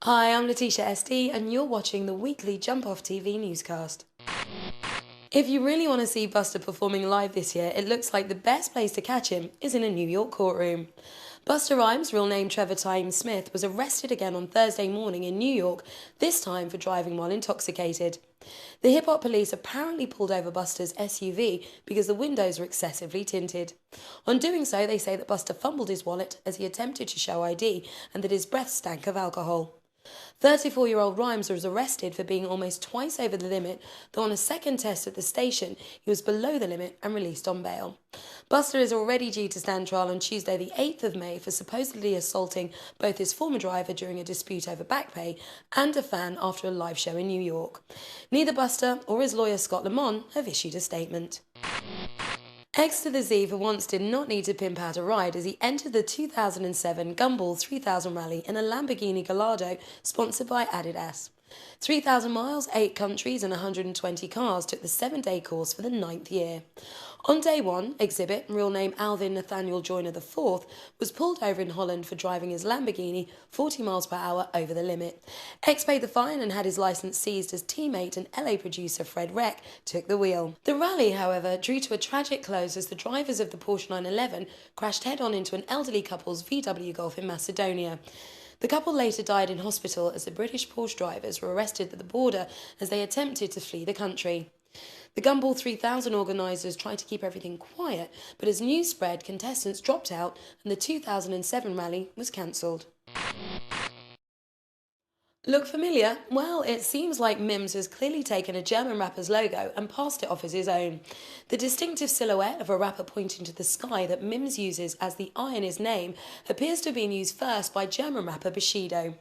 Hi, I'm LETITIA SD and you're watching the weekly Jump Off TV newscast. If you really want to see Buster performing live this year, it looks like the best place to catch him is in a New York courtroom. Buster Rhymes, real name Trevor Time Smith, was arrested again on Thursday morning in New York, this time for driving while intoxicated. The hip-hop police apparently pulled over Buster's SUV because the windows were excessively tinted. On doing so, they say that Buster fumbled his wallet as he attempted to show ID and that his breath stank of alcohol. 34-year-old Rhymes was arrested for being almost twice over the limit, though on a second test at the station, he was below the limit and released on bail. Buster is already due to stand trial on Tuesday the 8th of May for supposedly assaulting both his former driver during a dispute over back pay and a fan after a live show in New York. Neither Buster or his lawyer Scott Lamont have issued a statement. X to the Z for once did not need to pimp out a ride as he entered the 2007 Gumball 3000 rally in a Lamborghini Gallardo sponsored by Adidas. 3,000 miles, 8 countries and 120 cars took the 7-day course for the 9th year. On day one, Exhibit, real name Alvin Nathaniel Joyner IV, was pulled over in Holland for driving his Lamborghini 40 miles per hour over the limit. X paid the fine and had his licence seized as teammate and LA producer Fred Reck took the wheel. The rally, however, drew to a tragic close as the drivers of the Porsche 911 crashed head-on into an elderly couple's VW Golf in Macedonia. The couple later died in hospital as the British Porsche drivers were arrested at the border as they attempted to flee the country. The Gumball 3000 organisers tried to keep everything quiet, but as news spread, contestants dropped out and the 2007 rally was cancelled. Look familiar? Well, it seems like Mims has clearly taken a German rapper's logo and passed it off as his own. The distinctive silhouette of a rapper pointing to the sky that Mims uses as the I in his name appears to have been used first by German rapper Bushido.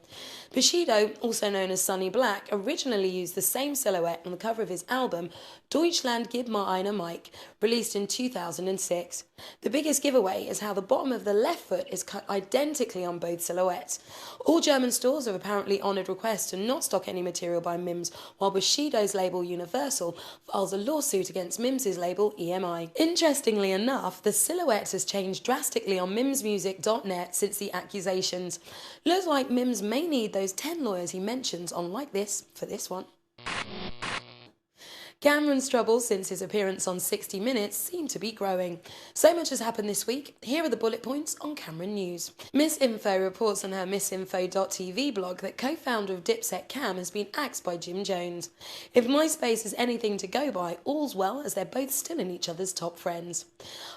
Bushido, also known as Sonny Black, originally used the same silhouette on the cover of his album Deutschland Gib mir eine Mike, released in 2006. The biggest giveaway is how the bottom of the left foot is cut identically on both silhouettes. All German stores have apparently honoured requests to not stock any material by Mims, while Bushido's label Universal files a lawsuit against Mims's label EMI. Interestingly enough, the silhouette has changed drastically on mimsmusic.net since the accusations. Looks like Mims may need those 10 lawyers he mentions on Like This for this one. Cameron's troubles since his appearance on 60 Minutes seem to be growing. So much has happened this week. Here are the bullet points on Cameron News. Miss Info reports on her missinfo.tv blog that co-founder of Dipset Cam has been axed by Jim Jones. If MySpace is anything to go by, all's well as they're both still in each other's top friends.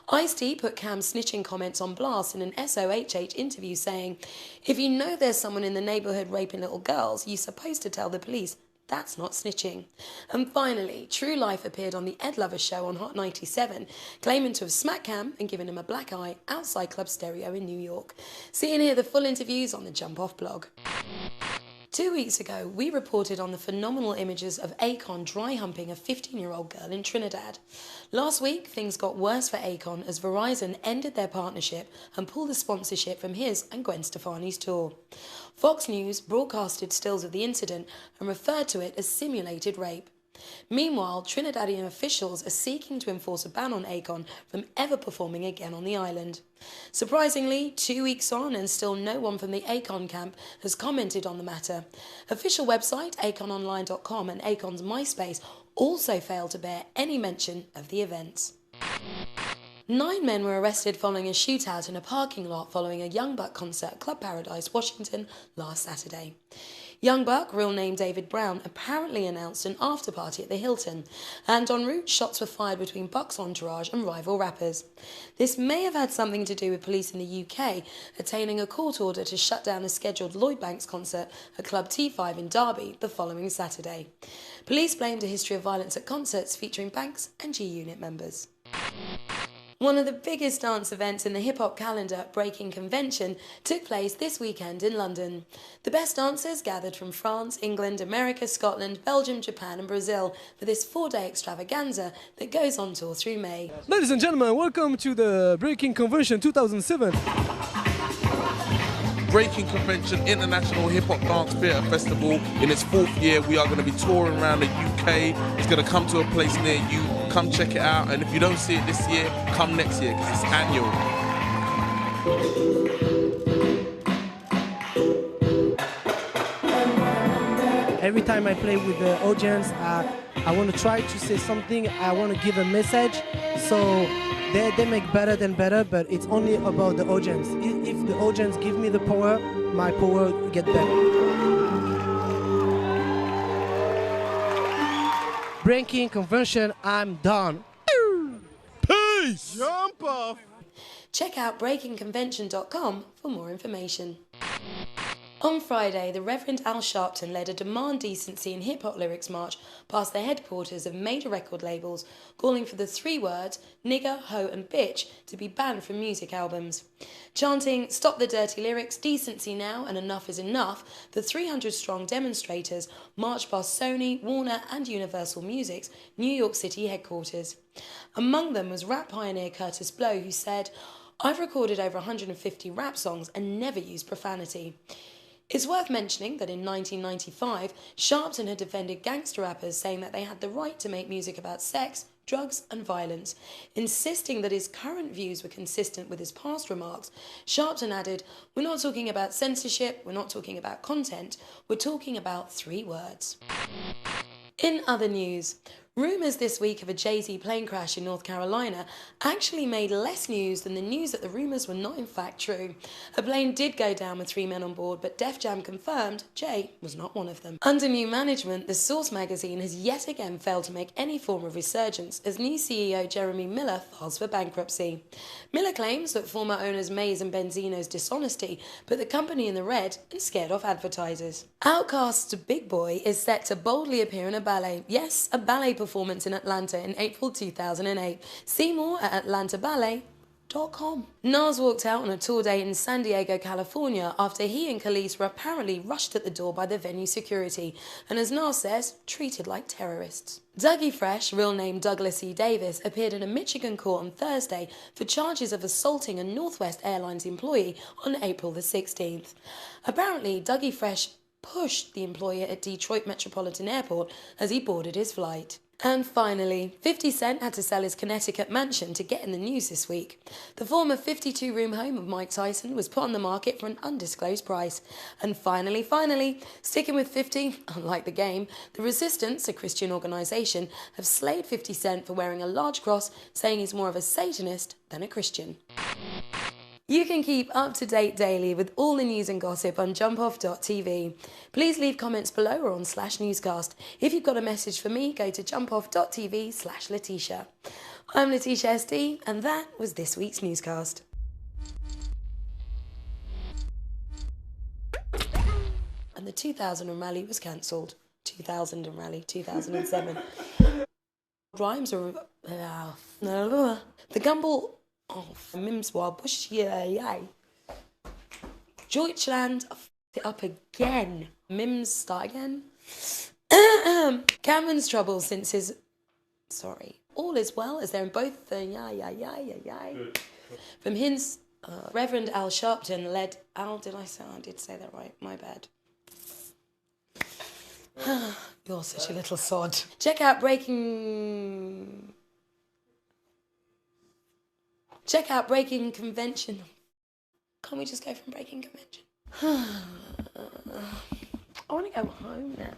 Ice-T put Cam's snitching comments on blast in an SOHH interview saying, "If you know there's someone in the neighbourhood raping little girls, you're supposed to tell the police. That's not snitching." And finally, True Life appeared on the Ed Lover Show on Hot 97, claiming to have smacked Cam and given him a black eye outside Club Stereo in New York. See and hear the full interviews on the Jump Off blog. 2 weeks ago, we reported on the phenomenal images of Akon dry humping a 15-year-old girl in Trinidad. Last week, things got worse for Akon as Verizon ended their partnership and pulled the sponsorship from his and Gwen Stefani's tour. Fox News broadcasted stills of the incident and referred to it as simulated rape. Meanwhile, Trinidadian officials are seeking to enforce a ban on Akon from ever performing again on the island. Surprisingly, 2 weeks on and still no one from the Akon camp has commented on the matter. Official website akononline.com and Akon's MySpace also failed to bear any mention of the events. 9 men were arrested following a shootout in a parking lot following a Young Buck concert at Club Paradise, Washington last Saturday. Young Buck, real name David Brown, apparently announced an after-party at the Hilton, and en route shots were fired between Buck's entourage and rival rappers. This may have had something to do with police in the UK attaining a court order to shut down a scheduled Lloyd Banks concert at Club T5 in Derby the following Saturday. Police blamed a history of violence at concerts featuring Banks and G-Unit members. One of the biggest dance events in the hip-hop calendar, Breaking Convention, took place this weekend in London. The best dancers gathered from France, England, America, Scotland, Belgium, Japan and Brazil for this 4-day extravaganza that goes on tour through May. Ladies and gentlemen, welcome to the Breaking Convention 2007. Breaking Convention International Hip Hop Dance Theatre Festival in its 4th year. We are going to be touring around the UK. It's going to come to a place near you. Come check it out, and if you don't see it this year, come next year because it's annual. every time I play with the audience, I want to try to say something. I want to give a message. So they make better than better, but it's only about the audience. If the audience give me the power, my power get better. Breaking convention, I'm done. Peace! Jump off! Check out breakingconvention.com for more information. On Friday, the Reverend Al Sharpton led a Demand Decency and Hip Hop Lyrics march past the headquarters of major record labels, calling for the 3 words, nigger, hoe and bitch, to be banned from music albums. Chanting, stop the dirty lyrics, decency now and enough is enough, the 300-strong demonstrators marched past Sony, Warner and Universal Music's New York City headquarters. Among them was rap pioneer Curtis Blow, who said, I've recorded over 150 rap songs and never used profanity. It's worth mentioning that in 1995, Sharpton had defended gangster rappers, saying that they had the right to make music about sex, drugs and violence. Insisting that his current views were consistent with his past remarks, Sharpton added, we're not talking about censorship, we're not talking about content, we're talking about 3 words. In other news, rumours this week of a Jay-Z plane crash in North Carolina actually made less news than the news that the rumours were not in fact true. A plane did go down with 3 men on board, but Def Jam confirmed Jay was not one of them. Under new management, the Source magazine has yet again failed to make any form of resurgence as new CEO Jeremy Miller files for bankruptcy. Miller claims that former owners Mays and Benzino's dishonesty put the company in the red and scared off advertisers. Outkast's Big Boy is set to boldly appear in a ballet. Yes, a ballet performance in Atlanta in April 2008. See more at atlantaballet.com. Nas walked out on a tour date in San Diego, California after he and Khalees were apparently rushed at the door by the venue security and, as Nas says, treated like terrorists. Dougie Fresh, real name Douglas E. Davis, appeared in a Michigan court on Thursday for charges of assaulting a Northwest Airlines employee on April the 16th. Apparently, Dougie Fresh pushed the employee at Detroit Metropolitan Airport as he boarded his flight. And finally, 50 Cent had to sell his Connecticut mansion to get in the news this week. The former 52-room home of Mike Tyson was put on the market for an undisclosed price. And finally, sticking with 50, unlike the game, the Resistance, a Christian organisation, have slayed 50 Cent for wearing a large cross, saying he's more of a Satanist than a Christian. You can keep up to date daily with all the news and gossip on jumpoff.tv. Please leave comments below or on /newscast. If you've got a message for me, go to jumpoff.tv/LETITIA. I'm Letitia SD, and that was this week's newscast. And the 2000 rally was cancelled. 2000 rally, 2007. Rhymes are... the Gumball... Oh, Mims war Bush, yeah. Deutschland, I f***ed it up again. Mims, start again. Cameron's trouble since his... Sorry. All is well as they're in both the yeah. From his... Reverend Al Sharpton led... Al, did I did say that right? My bad. You're such a little sod. Check out Breaking Convention. Can't we just go from Breaking Convention? I want to go home now.